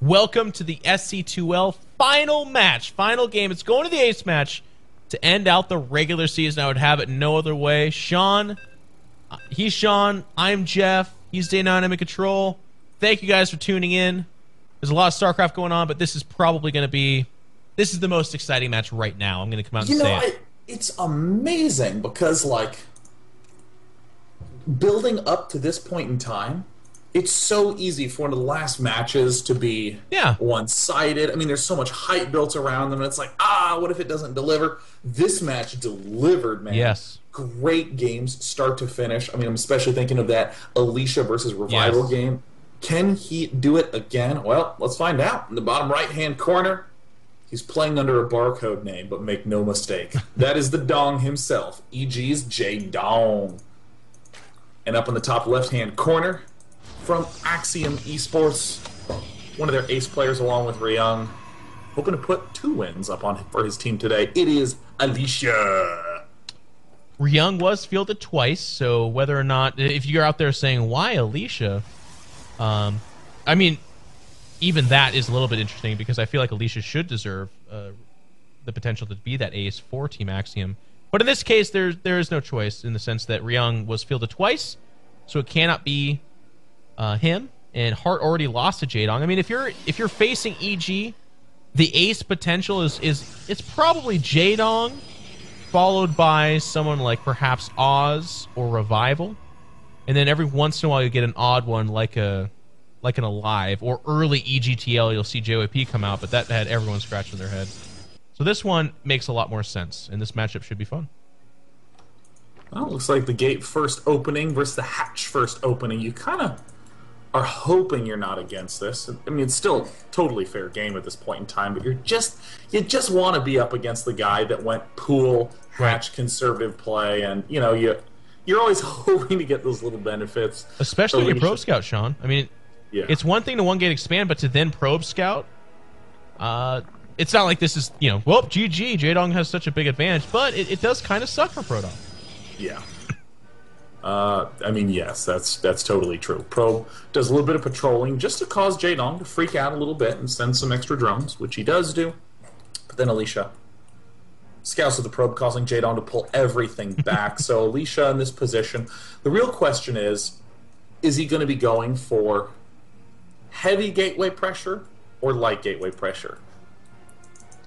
Welcome to the SC2L final match, final game. It's going to the ace match to end out the regular season. I would have it no other way. Sean, he's Sean. I'm Jeff. He's Day 9. I'm in control. Thank you guys for tuning in. There's a lot of StarCraft going on, but this is probably going to be... This is the most exciting match right now. I'm going to come out and say it. It's amazing because, like, building up to this point in time, it's so easy for one of the last matches to be one-sided. I mean, there's so much hype built around them, and it's like, what if it doesn't deliver? This match delivered, man. Yes. Great games, start to finish. I mean, I'm especially thinking of that Alicia versus Revival game. Can he do it again? Well, let's find out. In the bottom right-hand corner, he's playing under a barcode name, but make no mistake. That is the Dong himself, EG's J Dong. And up in the top left-hand corner, from Axiom Esports, one of their ace players along with Ryung, hoping to put 2 wins up on for his team today. It is Alicia. Ryung was fielded twice, so whether or not, if you're out there saying, why Alicia? I mean, even that is a little bit interesting because I feel like Alicia should deserve the potential to be that ace for Team Axiom. But in this case, there is no choice in the sense that Ryung was fielded twice, so it cannot be him. And Hart already lost to Jadong. I mean, if you're facing EG, the ace potential is it's probably Jadong, followed by someone like perhaps Oz or Revival, and then every once in a while you get an odd one like an Alive or early EGTL. You'll see JYP come out, but that had everyone scratching their head. So this one makes a lot more sense, and this matchup should be fun. Well, it looks like the gate first opening versus the hatch first opening. You kind of are hoping you're not against this. I mean, it's still totally fair game at this point in time, but you just want to be up against the guy that went pool, hatch, conservative play, and you know you're always hoping to get those little benefits. Especially when you're probe scout, Sean. I mean, it's one thing to one gate expand, but to then probe scout, it's not like this is, well, GG, Jadong has such a big advantage, but it does kind of suck for Proton. Yeah. I mean, yes, that's totally true. Probe does a little bit of patrolling just to cause Jadong to freak out a little bit and send some extra drones, which he does do. But then Alicia scouts with the probe, causing Jadong to pull everything back. So Alicia in this position, the real question is he going to be going for heavy gateway pressure or light gateway pressure?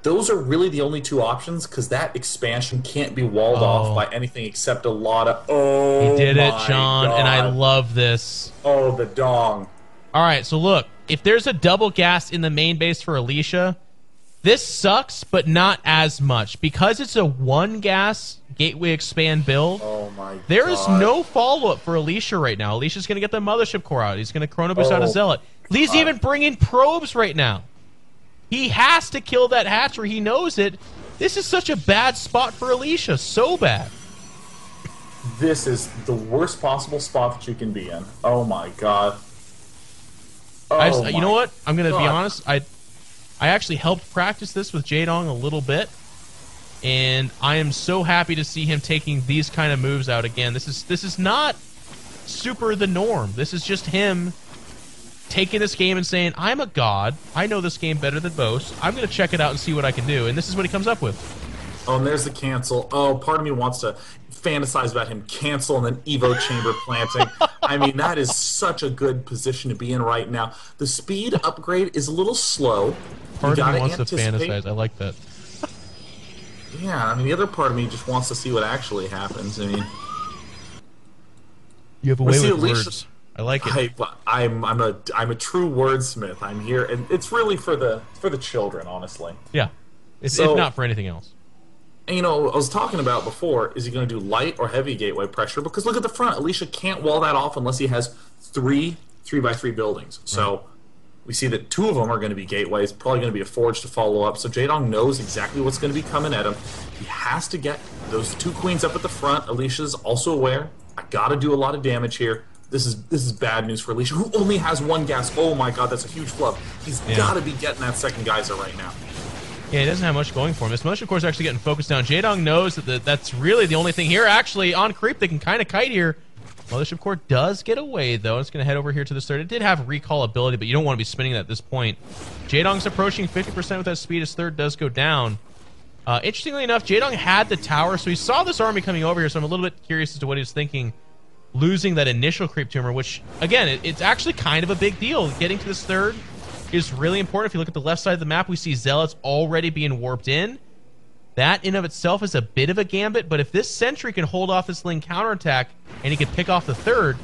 Those are really the only 2 options because that expansion can't be walled off by anything except a lot of... He did it, Sean, and I love this. Oh, the Dong. All right, so look, if there's a double gas in the main base for Alicia, this sucks, but not as much. Because it's a 1 gas gateway expand build, there is no follow-up for Alicia right now. Alicia's going to get the Mothership Core out. He's going to Chrono Boost out a Zealot. He's even bringing probes right now. He has to kill that hatchery. He knows it. This is such a bad spot for Alicia. So bad. This is the worst possible spot that you can be in. Oh, my God. You know what? I'm going to be honest. I actually helped practice this with Jadong a little bit. And I am so happy to see him taking these kind of moves out again. This is not super the norm. This is just him taking this game and saying, I'm a god. I know this game better than most. I'm going to check it out and see what I can do. And this is what he comes up with. Oh, and there's the cancel. Oh, part of me wants to fantasize about him cancel and then Evo chamber planting. I mean, that is such a good position to be in right now. The speed upgrade is a little slow. Part of me wants to fantasize. I like that. Yeah, I mean, the other part of me just wants to see what actually happens. I mean, you have a way with words. I like it. I'm a true wordsmith. I'm here, and it's really for the children, honestly. Yeah, if not for anything else. And, I was talking about before, is he going to do light or heavy gateway pressure? Because look at the front. Alicia can't wall that off unless he has 3 3x3 buildings. So we see that 2 of them are going to be gateways, probably going to be a forge to follow up. So Jadong knows exactly what's going to be coming at him. He has to get those 2 queens up at the front. Alicia's also aware. I got to do a lot of damage here. This is bad news for Alicia, who only has 1 gas. Oh my God, that's a huge flub. He's got to be getting that second geyser right now. Yeah, he doesn't have much going for him. This Mothership Core is actually getting focused down. Jadong knows that that's really the only thing here. Actually, on creep, they can kind of kite here. Mothership Core does get away, though. It's going to head over here to this third. It did have recall ability, but you don't want to be spinning that at this point. Jaedong's approaching 50% with that speed. His third does go down. Interestingly enough, Jaedong had the tower, so he saw this army coming over here, so I'm a little bit curious as to what he was thinking, losing that initial creep tumor, which, again, it's actually kind of a big deal. Getting to this third is really important. If you look at the left side of the map, we see Zealots already being warped in. That in of itself is a bit of a gambit, but if this sentry can hold off this Ling counterattack and he can pick off the third,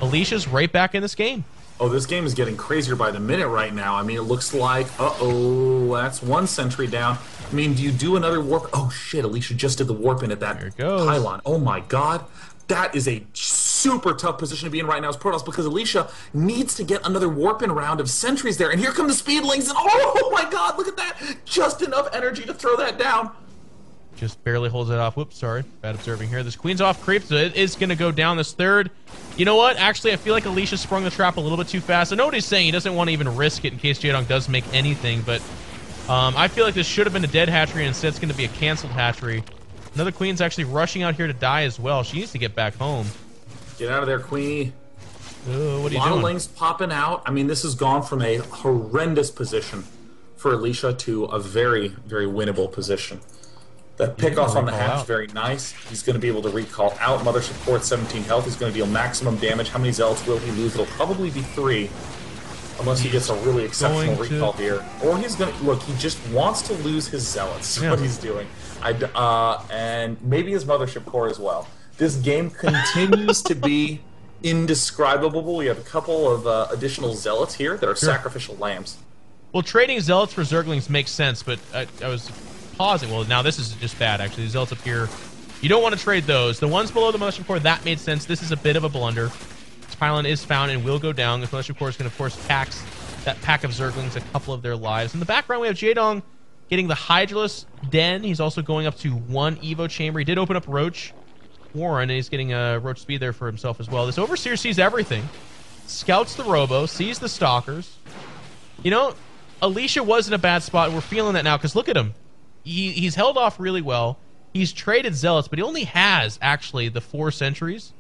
Alicia's right back in this game. Oh, this game is getting crazier by the minute right now. I mean, it looks like, uh-oh, that's one sentry down. I mean, do you do another warp? Oh, shit, Alicia just did the warp in at that pylon. Oh, my God. That is a super tough position to be in right now as Protoss, because Alicia needs to get another warp-in round of sentries there. And here come the speedlings, and oh, my God, look at that. Just enough energy to throw that down. Just barely holds it off. Whoops, sorry. Bad observing here. This Queen's off creep, so it is going to go down this third. You know what? Actually, I feel like Alicia sprung the trap a little bit too fast. I know what he's saying. He doesn't want to even risk it in case Jaedong does make anything, but I feel like this should have been a dead hatchery, and instead it's going to be a canceled hatchery. Another Queen's actually rushing out here to die as well. She needs to get back home. Get out of there, Queenie. What are you doing? Modelings popping out. I mean, this has gone from a horrendous position for Alicia to a very, very winnable position. That pick off on the hatch, very nice. He's going to be able to recall out. Mothership Core at 17 health. He's going to deal maximum damage. How many Zealots will he lose? It'll probably be 3. Unless he gets a really exceptional recall here. Or he's going to... Look, he just wants to lose his Zealots. That's what he's doing. And maybe his Mothership Core as well. This game continues to be indescribable. We have a couple of additional Zealots here that are sacrificial lambs. Well, trading Zealots for Zerglings makes sense, but I was pausing. Well, now this is just bad, actually. The Zealots up here, you don't want to trade those. The ones below the Mothership Core, that made sense. This is a bit of a blunder. This pylon is found and will go down. The Mothership Core is going to, of course, tax that pack of Zerglings a couple of their lives. In the background, we have Jaedong getting the Hydralisk Den. He's also going up to 1 Evo chamber. He did open up Roach Warren, and he's getting a Roach Speed there for himself as well. This Overseer sees everything. Scouts the Robo, sees the Stalkers. You know, Alicia was in a bad spot, and we're feeling that now, because look at him. He's held off really well. He's traded Zealots, but he only has, actually, the 4 sentries.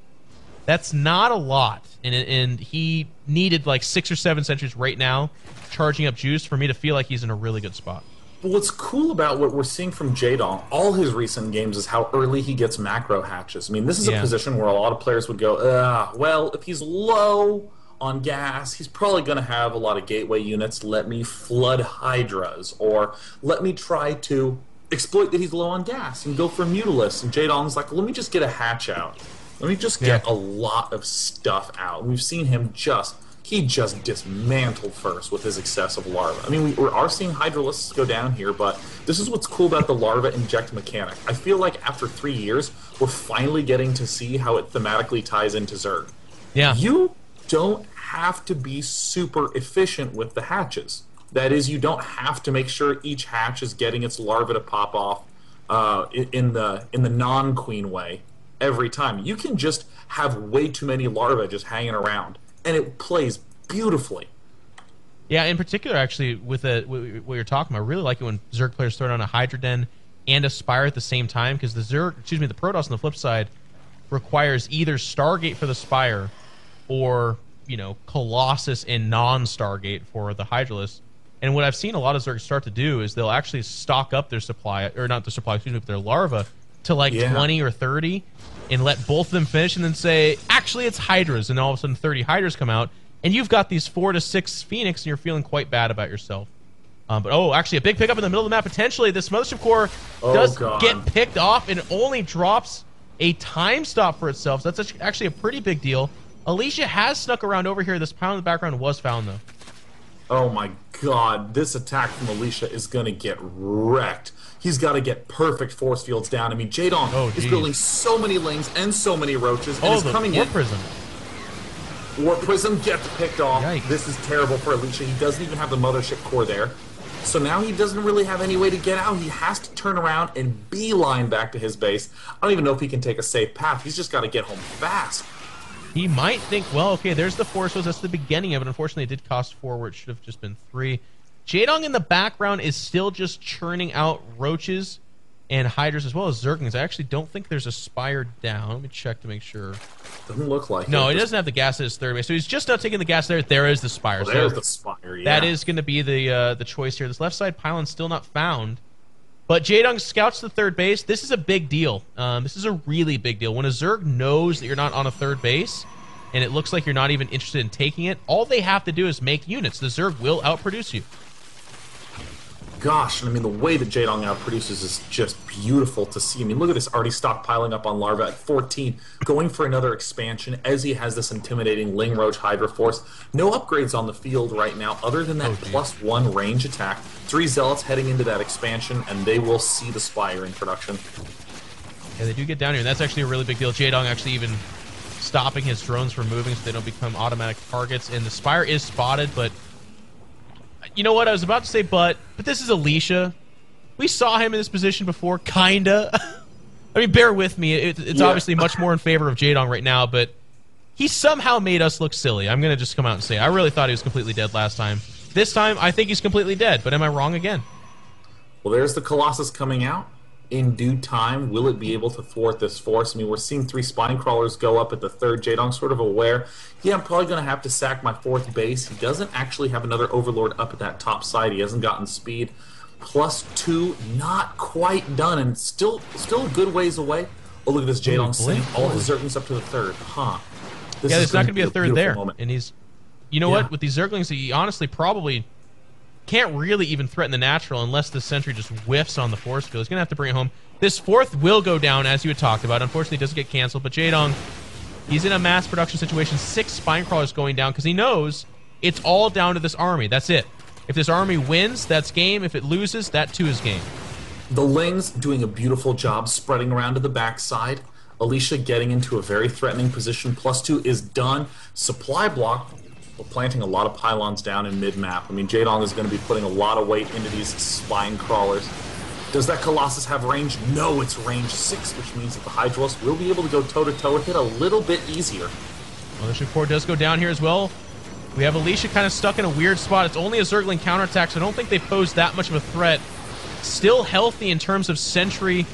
That's not a lot, and he needed like 6 or 7 sentries right now, charging up juice for me to feel like he's in a really good spot. But what's cool about what we're seeing from Jaedong, all his recent games, is how early he gets macro hatches. I mean, this is a position where a lot of players would go, well, if he's low on gas, he's probably going to have a lot of gateway units. Let me flood Hydras, or let me try to exploit that he's low on gas and go for Mutalisk. And Jaedong's like, let me just get a hatch out. Let me just get a lot of stuff out. We've seen him he just dismantled first with his excessive larva. I mean, we are seeing Hydralisks go down here, but this is what's cool about the larva inject mechanic. I feel like after 3 years, we're finally getting to see how it thematically ties into Zerg. Yeah. You don't have to be super efficient with the hatches. That is, you don't have to make sure each hatch is getting its larva to pop off in the non-queen way every time. You can just have way too many larvae just hanging around, and it plays beautifully. Yeah, in particular, actually, with what you're talking about, I really like it when Zerg players throw on a Hydra Den and a Spire at the same time, because the Protoss on the flip side requires either Stargate for the Spire or, you know, Colossus and non-Stargate for the Hydralisk. And what I've seen a lot of Zerg start to do is they'll actually stock up their supply, or not their supply, excuse me, but their larva to like 20 or 30, and let both of them finish, and then say, actually, it's Hydras, and all of a sudden 30 Hydras come out, and you've got these 4 to 6 Phoenix, and you're feeling quite bad about yourself. Actually, a big pickup in the middle of the map, potentially. This Mothership Core does get picked off, and it only drops a time stop for itself, so that's actually a pretty big deal. Alicia has snuck around over here. This pylon in the background was found, though. Oh my god, this attack from Alicia is going to get wrecked. He's got to get perfect force fields down. I mean, Jaedong is building so many Lings and so many Roaches, and is coming in. Prism. Warp Prism gets picked off. Yikes. This is terrible for Alicia. He doesn't even have the Mothership Core there. So now he doesn't really have any way to get out. He has to turn around and beeline back to his base. I don't even know if he can take a safe path. He's just got to get home fast. He might think, well, okay, there's the 4, so that's the beginning of it. Unfortunately, it did cost 4 where it should have just been 3. Jaedong in the background is still just churning out Roaches and Hydras as well as Zerglings. I actually don't think there's a Spire down. Let me check to make sure. Doesn't look like no, it. He doesn't have the gas at his third base. So he's just not taking the gas there. There is the Spire. Well, there's the Spire, yeah. That is going to be the choice here. This left side pylon still not found. But Jaedong scouts the third base. This is a big deal. This is a really big deal. When a Zerg knows that you're not on a third base, and it looks like you're not even interested in taking it, all they have to do is make units. The Zerg will outproduce you. Gosh, I mean, the way that Jaedong outproduces is just beautiful to see. I mean, look at this, already stockpiling up on Larva at 14, going for another expansion as he has this intimidating Ling Roach Hydra Force. No upgrades on the field right now other than that +1 range attack. 3 Zealots heading into that expansion, and they will see the Spire in production. Yeah, they do get down here, and that's actually a really big deal. Jaedong actually even stopping his drones from moving so they don't become automatic targets, and the Spire is spotted, but you know what? I was about to say but this is Alicia. We saw him in this position before, kinda. I mean, bear with me. It's obviously much more in favor of Jaedong right now, but he somehow made us look silly. I'm going to just come out and say I really thought he was completely dead last time. This time, I think he's completely dead, but am I wrong again? Well, there's the Colossus coming out. In due time, will it be able to thwart this force? I mean, we're seeing 3 spine crawlers go up at the third. Jaedong's sort of aware. Yeah, I'm probably going to have to sack my 4th base. He doesn't actually have another Overlord up at that top side. He hasn't gotten speed. +2, not quite done, and still a good ways away. Oh, look at this Jaedong sending all his Zerglings up to the third. This there's not going to be a third there. Moment. And he's, you know what? With these Zerglings, he honestly probably can't really even threaten the natural unless the sentry just whiffs on the force field. He's going to have to bring it home. This 4th will go down, as you had talked about. Unfortunately, it doesn't get canceled, but Jaedong, he's in a mass production situation. 6 spine crawlers going down because he knows it's all down to this army. That's it. If this army wins, that's game. If it loses, that too is game. The Lings doing a beautiful job spreading around to the backside. Alicia getting into a very threatening position. +2 is done. Supply block. We're planting a lot of pylons down in mid-map. I mean, Jaedong is going to be putting a lot of weight into these spine crawlers. Does that Colossus have range? No, it's range 6, which means that the Hydros will be able to go toe-to-toe with it a little bit easier. Well, the Shakur does go down here as well. We have Alicia kind of stuck in a weird spot. It's only a Zergling counterattack, so I don't think they pose that much of a threat. Still healthy in terms of sentry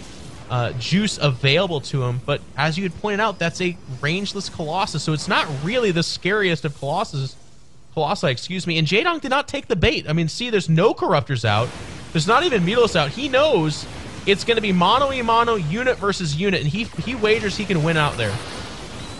juice available to him, but as you had pointed out, that's a rangeless Colossus, so it's not really the scariest of Colossi, excuse me. And Jaedong did not take the bait. I mean, see, there's no Corruptors out. There's not even Mutilis out. He knows it's going to be mono-e-mono, unit versus unit, and he wagers he can win out there.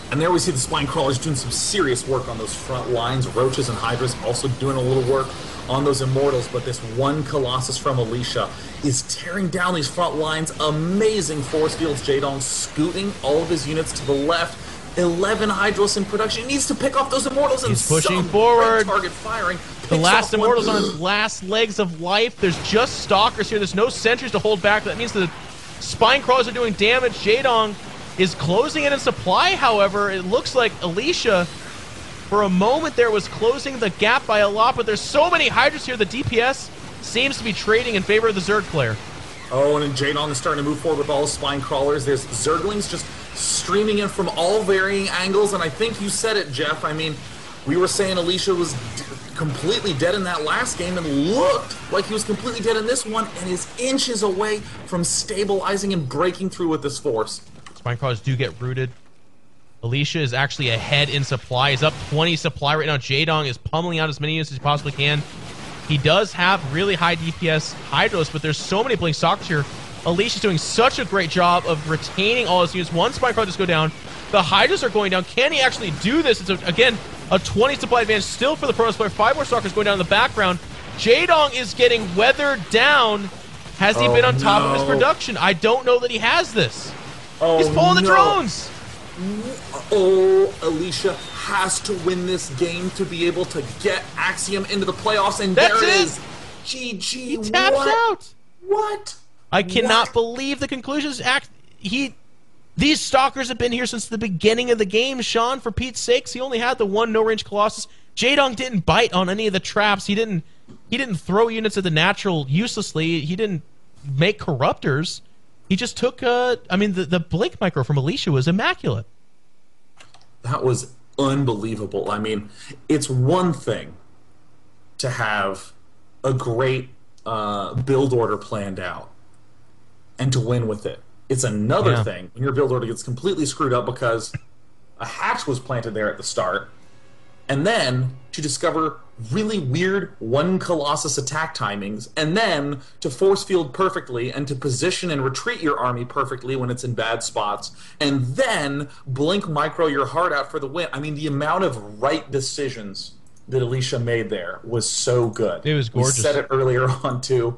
And there we see the spine crawlers doing some serious work on those front lines. Roaches and Hydras also doing a little work on those Immortals, but this one Colossus from Alicia is tearing down these front lines. Amazing force fields. Jaedong scooting all of his units to the left. 11 Hydros in production. He needs to pick off those Immortals and he's pushing forward. Target firing. The last Immortal's on his last legs of life. There's just Stalkers here. There's no sentries to hold back. That means the spine crawlers are doing damage. Jaedong is closing it in supply, however. It looks like Alicia, for a moment there, was closing the gap by a lot, but there's so many Hydras here, the DPS seems to be trading in favor of the Zerg player. Oh, and then Jaedong is starting to move forward with all the spine crawlers. There's Zerglings just streaming in from all varying angles, and I think you said it, Jeff. I mean, we were saying Alicia was completely dead in that last game and looked like he was completely dead in this one and is inches away from stabilizing and breaking through with this force. Spine crawlers do get rooted. Alicia is actually ahead in supply. He's up 20 supply right now. Jaedong is pummeling out as many units as he possibly can. He does have really high DPS Hydros, but there's so many Blink Stalkers here. Alicia's doing such a great job of retaining all his units. One spine crawler just go down. The Hydras are going down. Can he actually do this? It's, again, a 20 supply advantage still for the Protoss player. 5 more Stalkers going down in the background. Jaedong is getting weathered down. Has he been on top of his production? I don't know that he has this. He's pulling the drones. Oh, Alicia has to win this game to be able to get Axiom into the playoffs, and there it is. GG. He taps out. What? I cannot believe the conclusions. These Stalkers have been here since the beginning of the game, Sean, for Pete's sakes. He only had the one no-range Colossus. Jaedong didn't bite on any of the traps. He didn't throw units at the natural uselessly. He didn't make Corruptors. He just took, I mean, the Blink Micro from Alicia was immaculate. That was unbelievable. I mean, it's one thing to have a great build order planned out. and to win with it. It's another Yeah. thing when your build order gets completely screwed up because a hatch was planted there at the start, and then to discover really weird one Colossus attack timings, and then to force field perfectly and to position and retreat your army perfectly when it's in bad spots, and then blink micro your heart out for the win. I mean, the amount of right decisions that Alicia made there was so good. It was gorgeous. We said it earlier on, too.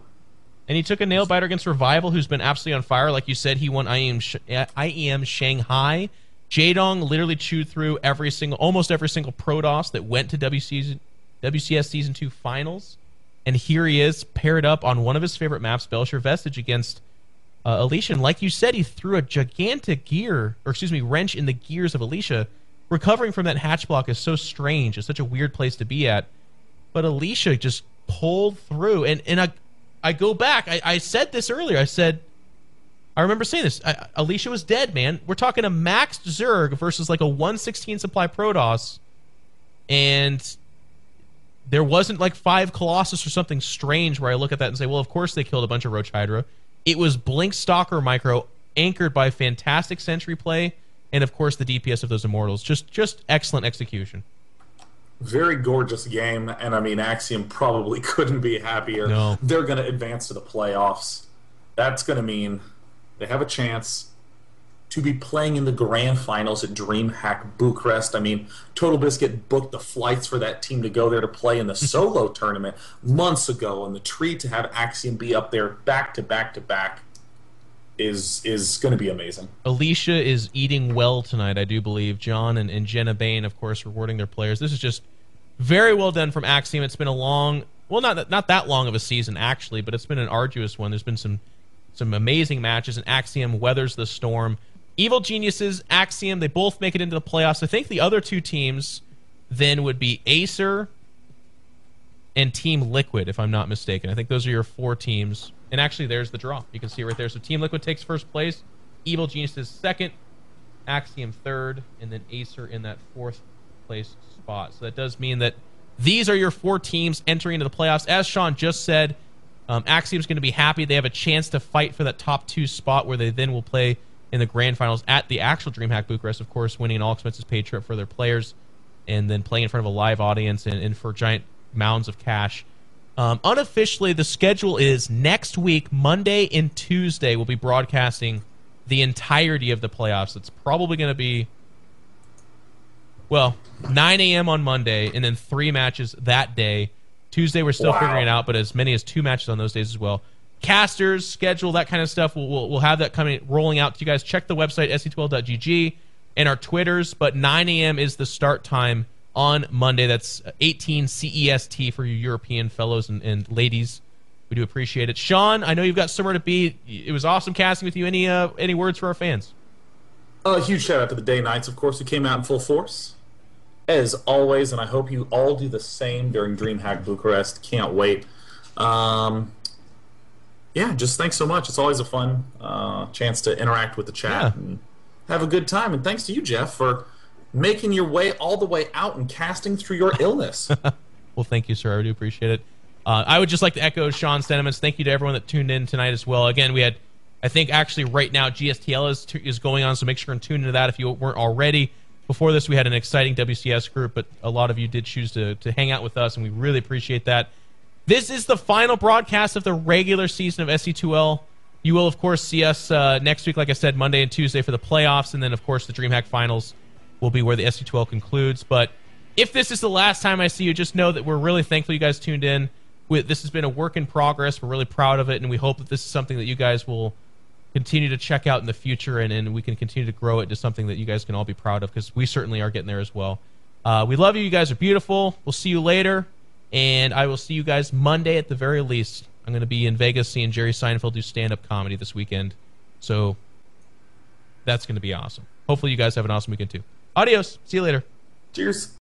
And he took a nail biter against Revival, who's been absolutely on fire. Like you said, he won IEM Shanghai. Jaedong literally chewed through almost every single Protoss that went to WCS Season 2 Finals. And here he is, paired up on one of his favorite maps, Belcher Vestige, against Alicia. And like you said, he threw a gigantic wrench in the gears of Alicia. Recovering from that hatch block is so strange. It's such a weird place to be at. But Alicia just pulled through. And I go back. I said this earlier. I remember saying this. Alicia was dead, man. We're talking a maxed Zerg versus like a 116 supply Protoss. And there wasn't like 5 Colossus or something strange where I look at that and say, well, of course they killed a bunch of Roach Hydra. It was Blink Stalker Micro, anchored by fantastic sentry play, and of course the DPS of those Immortals. Just excellent execution. Very gorgeous game, and I mean, Axiom probably couldn't be happier. No. They're going to advance to the playoffs. That's going to mean they have a chance to be playing in the grand finals at DreamHack Bucharest. I mean, Total Biscuit booked the flights for that team to go there to play in the solo tournament months ago, and the treat to have Axiom be up there back to back to back is going to be amazing. Alicia is eating well tonight, I do believe. John and Jenna Bain, of course, rewarding their players. This is just very well done from Axiom. It's been a long, well, not that long of a season, actually, but it's been an arduous one. There's been some amazing matches, and Axiom weathers the storm. Evil Geniuses, Axiom, they both make it into the playoffs. I think the other two teams then would be Acer and Team Liquid, if I'm not mistaken. I think those are your 4 teams. And actually, there's the draw. You can see it right there. So Team Liquid takes first place, Evil Geniuses second, Axiom third, and then Acer in that 4th place spot. So that does mean that these are your 4 teams entering into the playoffs. As Sean just said, Axiom's going to be happy. They have a chance to fight for that top 2 spot where they then will play in the grand finals at the actual DreamHack Bucharest, of course, winning an all-expenses-paid trip for their players and then playing in front of a live audience and for giant mounds of cash. Unofficially, the schedule is next week, Monday and Tuesday, we'll be broadcasting the entirety of the playoffs. It's probably going to be, well, 9 a.m. on Monday and then 3 matches that day. Tuesday, we're still figuring it out, but as many as 2 matches on those days as well. Casters, schedule, that kind of stuff. We'll have that rolling out to you guys. Check the website, SC2L.gg, and our Twitters, but 9 a.m. is the start time on Monday. That's 18 CEST for you European fellows and ladies. We do appreciate it. Sean, I know you've got somewhere to be. It was awesome casting with you. Any words for our fans? A huge shout out to the Day Knights, of course, who came out in full force, as always, and I hope you all do the same during DreamHack Bucharest. Can't wait. Yeah, just thanks so much. It's always a fun chance to interact with the chat and have a good time. And thanks to you, Jeff, for making your way all the way out and casting through your illness. Well, thank you, sir. I do appreciate it. I would just like to echo Sean's sentiments. Thank you to everyone that tuned in tonight as well. Again, we had, I think actually right now, GSTL is going on, so make sure and tune into that if you weren't already. Before this, we had an exciting WCS group, but a lot of you did choose to hang out with us, and we really appreciate that. This is the final broadcast of the regular season of SC2L. You will, of course, see us next week, like I said, Monday and Tuesday for the playoffs, and then, of course, the DreamHack Finals will be where the SC2L concludes. But if this is the last time I see you, just know that we're really thankful you guys tuned in. This has been a work in progress. We're really proud of it, and we hope that this is something that you guys will continue to check out in the future, and we can continue to grow it to something that you guys can all be proud of, because we certainly are getting there as well. We love you. You guys are beautiful. We'll see you later, and I will see you guys Monday at the very least. I'm going to be in Vegas seeing Jerry Seinfeld do stand-up comedy this weekend, so that's going to be awesome. Hopefully you guys have an awesome weekend too. Adios. See you later. Cheers.